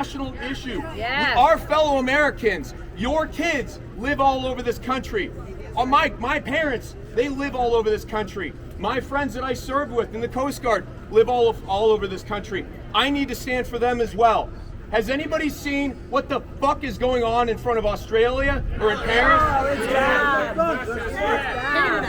national issue. Yes. Our fellow Americans, your kids live all over this country. My parents, they live all over this country. My friends that I served with in the Coast Guard live all over this country. I need to stand for them as well. Has anybody seen what the fuck is going on in front of Australia or in Paris?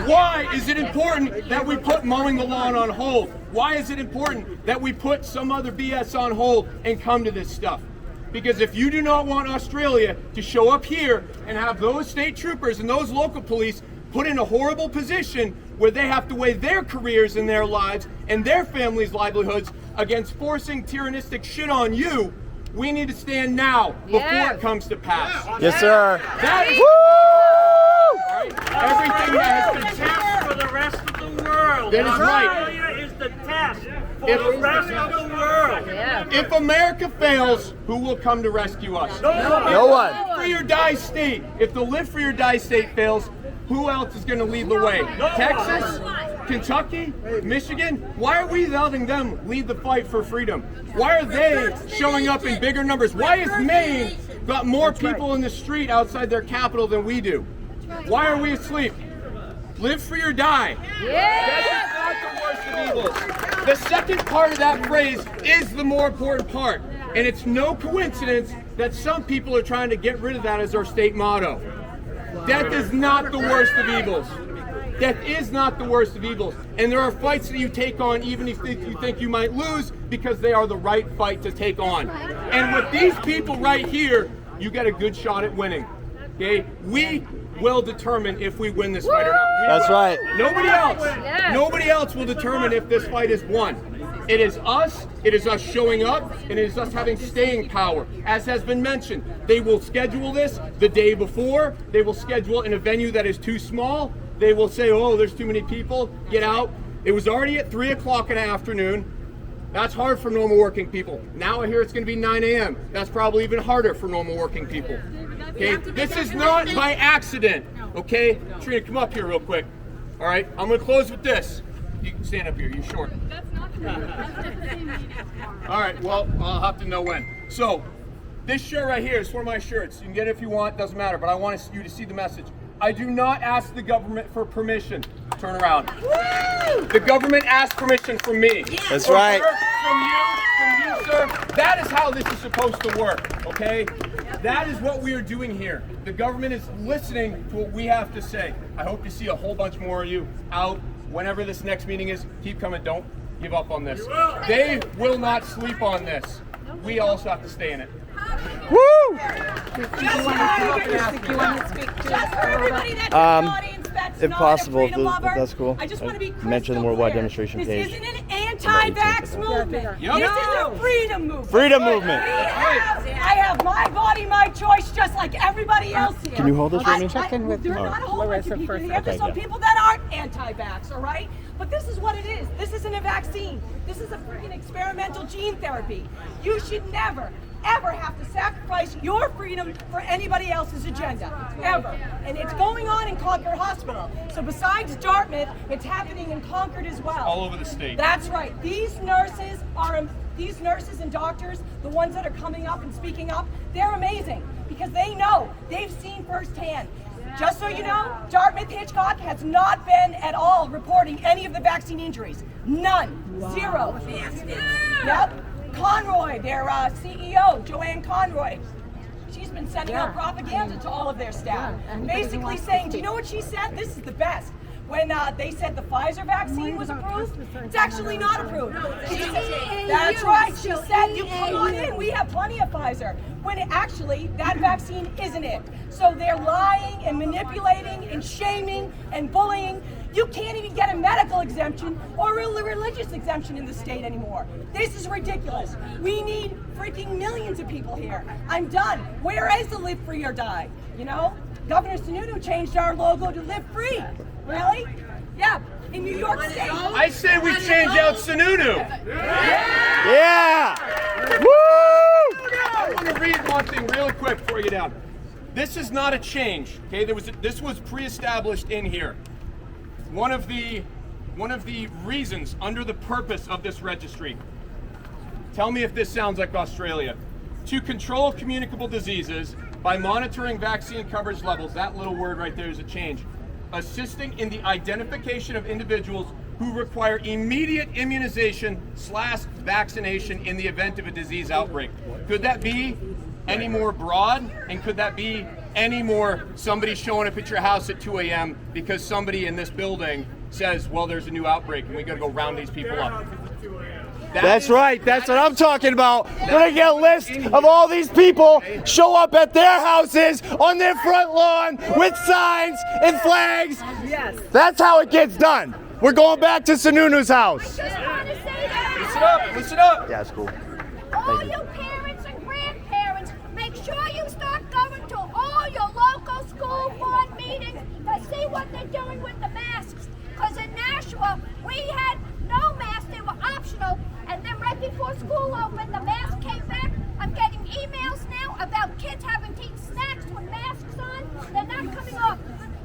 Why is it important that we put mowing the lawn on hold? Why is it important that we put some other BS on hold and come to this stuff? Because if you do not want Australia to show up here and have those state troopers and those local police put in a horrible position where they have to weigh their careers and their lives and their families' livelihoods against forcing tyrannistic shit on you, we need to stand now before it comes to pass. Yes, sir. That is everything that has been test for the rest of the world. That is right. Australia is the test for the rest of the world. If America fails, who will come to rescue us? No one. Live Free or Die state. If the Live Free or Die state fails, who else is going to lead the way? Texas? Kentucky? Michigan? Why are we letting them lead the fight for freedom? Why are they showing up in bigger numbers? Why has Maine got more people in the street outside their capital than we do? Why are we asleep? Live free or die. That is not the worst of evils. The second part of that phrase is the more important part. And it's no coincidence that some people are trying to get rid of that as our state motto. Death is not the worst of evils. Death is not the worst of evils. And there are fights that you take on even if you think you might lose because they are the right fight to take on. And with these people right here, you get a good shot at winning. Okay? We will determine if we win this fight or not. That's right. Nobody else. Nobody else will determine if this fight is won. It is us showing up, and it is us having staying power. As has been mentioned, they will schedule this the day before. They will schedule in a venue that is too small. They will say, oh, there's too many people, get out. It was already at 3 o'clock in the afternoon. That's hard for normal working people. Now I hear it's gonna be 9 a.m. That's probably even harder for normal working people. Okay, this is not by accident, okay? Trina, come up here real quick. All right, I'm gonna close with this. You can stand up here, you're short. All right, well, I'll have to know when. So, this shirt right here is one of my shirts. You can get it if you want, doesn't matter, but I want you to see the message. I do not ask the government for permission. Turn around. Woo! The government asks permission from me. Yes. That's right. From you, sir. That is how this is supposed to work, okay? That is what we are doing here. The government is listening to what we have to say. I hope to see a whole bunch more of you out whenever this next meeting is. Keep coming. Don't give up on this. They will not sleep on this. We also have to stay in it. Woo! Just for everybody that's in the audience that's if not possible, a freedom lover, that's cool. I just want to be Mention the crystal Worldwide clear. Demonstration this page. isn't an anti-vax movement. Yep. This is a freedom movement. Freedom movement. I have my body, my choice, just like everybody else here. Can you hold this for me? There are not a whole bunch of people here. There's some people that aren't anti-vax, all right? But this is what it is. This isn't a vaccine. This is a freaking experimental gene therapy. You should never, ever have to sacrifice your freedom for anybody else's agenda, ever. And it's going on in Concord Hospital. So besides Dartmouth, it's happening in Concord as well. All over the state. That's right. These nurses and doctors, the ones that are coming up and speaking up, they're amazing because they know, they've seen firsthand. Just so you know, Dartmouth Hitchcock has not been at all reporting any of the vaccine injuries. None. Wow. Zero. Yep. Conroy, their CEO, Joanne Conroy, she's been sending out propaganda to all of their staff, basically saying, do you know what she said? This is the best. When they said the Pfizer vaccine was approved, it's actually not approved. That's right. She said, you come on in, we have plenty of Pfizer. When actually, that vaccine isn't it. So they're lying and manipulating and shaming and bullying. You can't even get a medical exemption or a religious exemption in the state anymore. This is ridiculous. We need freaking millions of people here. I'm done. Where is the Live Free or Die? You know, Governor Sununu changed our logo to Live Free. Really? Yeah, in New York State. I say we change out Sununu. Yeah! Woo! I want to read one thing really quick before you get down. This is not a change, okay? This was pre-established in here. One of the reasons under the purpose of this registry. Tell me if this sounds like Australia. to control communicable diseases by monitoring vaccine coverage levels. That little word right there is a change. Assisting in the identification of individuals who require immediate immunization/vaccination in the event of a disease outbreak. Could that be any more broad? And could that be any more somebody showing up at your house at 2 a.m. because somebody in this building says, well, there's a new outbreak and we got to go round these people up? That's right. That's what I'm talking about. We're gonna get a list of all these people show up at their houses on their front lawn with signs and flags. Yes. That's how it gets done. We're going back to Sununu's house. I just want to say that. Listen up, listen up. Yeah, it's cool. All you parents and grandparents, make sure you start going to all your local school board meetings to see what they're doing with the masks. Because in Nashua, we had no masks, they were optional, and then right before school opened, the mask came back. I'm getting emails now about kids having to eat snacks with masks on. They're not coming off.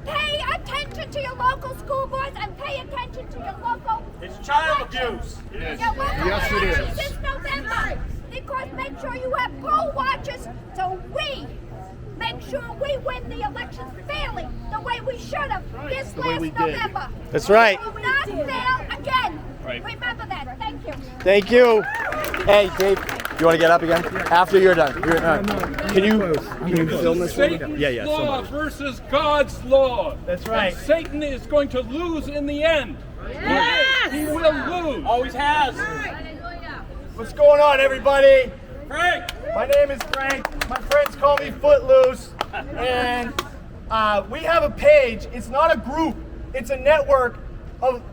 Pay attention to your local school boards and pay attention to your local It's child elections. abuse. Your local Yes, it elections is. this November. Because make sure you have poll watchers so we make sure we win the elections fairly the way we should have this last November. That's right. We will not fail again. Right. Remember that. Thank you. Thank you. Hey, Dave, you want to get up again? After you're done. Can you film this? Satan's Yeah, law versus God's law. That's right. And Satan is going to lose in the end. Yes. He will lose. Always has. What's going on, everybody? Frank! My name is Frank. My friends call me Footloose. And we have a page. It's not a group. It's a network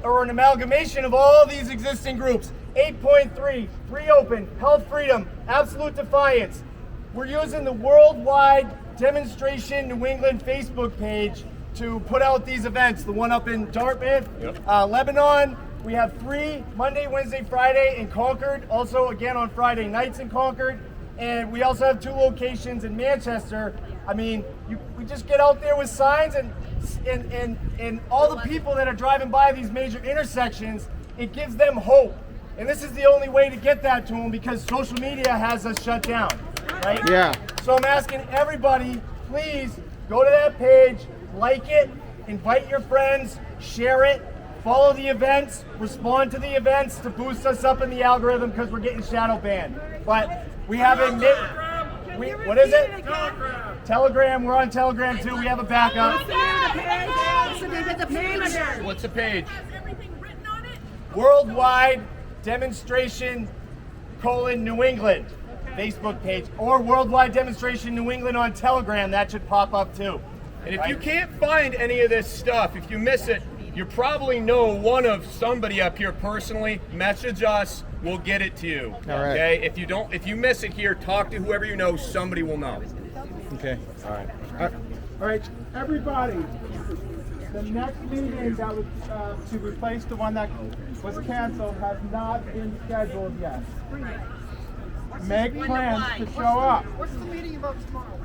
or an amalgamation of all these existing groups. 8.3, Free Open, Health Freedom, Absolute Defiance. We're using the Worldwide Demonstration New England Facebook page to put out these events. The one up in Dartmouth, Lebanon. We have 3 Monday, Wednesday, Friday in Concord. Also, again, on Friday nights in Concord. And we also have 2 locations in Manchester. I mean, we just get out there with signs and all the people that are driving by these major intersections, it gives them hope. And this is the only way to get that to them because social media has us shut down, right? Yeah. So I'm asking everybody, please go to that page, like it, invite your friends, share it, follow the events, respond to the events to boost us up in the algorithm because we're getting shadow banned. But we have a what is it? Telegram. We're on Telegram too. We have a backup. What's the page? Worldwide Demonstration New England Facebook page, or Worldwide Demonstration New England on Telegram. That should pop up too. And if you can't find any of this stuff, if you miss it, you probably know one of somebody up here personally. Message us, we'll get it to you. All right. Okay? If you miss it here, talk to whoever you know, somebody will know. Okay. All right. All right, everybody, the next meeting that was to replace the one that was canceled has not been scheduled yet. Make plans to show up. What's the meeting about tomorrow?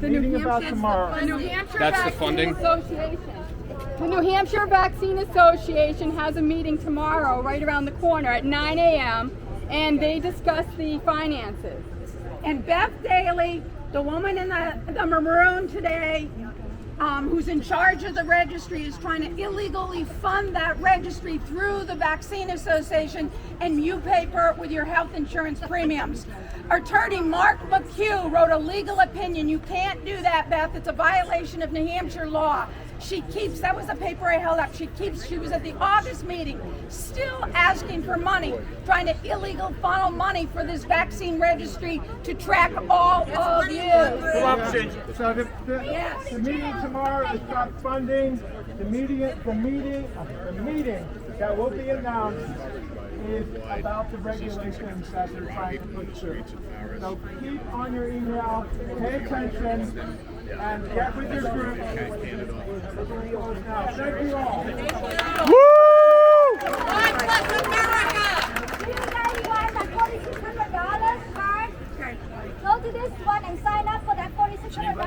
The meeting about tomorrow. The New Hampshire That's the Vaccine funding? Association. The New Hampshire Vaccine Association has a meeting tomorrow right around the corner at 9 a.m. and they discuss the finances. And Beth Daly, the woman in the maroon today, who's in charge of the registry, is trying to illegally fund that registry through the Vaccine Association, and you pay for it with your health insurance premiums. Attorney Mark McHugh wrote a legal opinion. You can't do that, Beth. It's a violation of New Hampshire law. That was the paper I held up. She was at the August meeting, still asking for money, trying to illegal funnel money for this vaccine registry to track all of you. Corruption. So the meeting tomorrow is about funding. The meeting that will be announced is about the regulations that they're trying to put through. So keep on your email, pay attention, and get with your group. Thank you all. Woo! $4600 card. Go to this one and sign up for that $4600.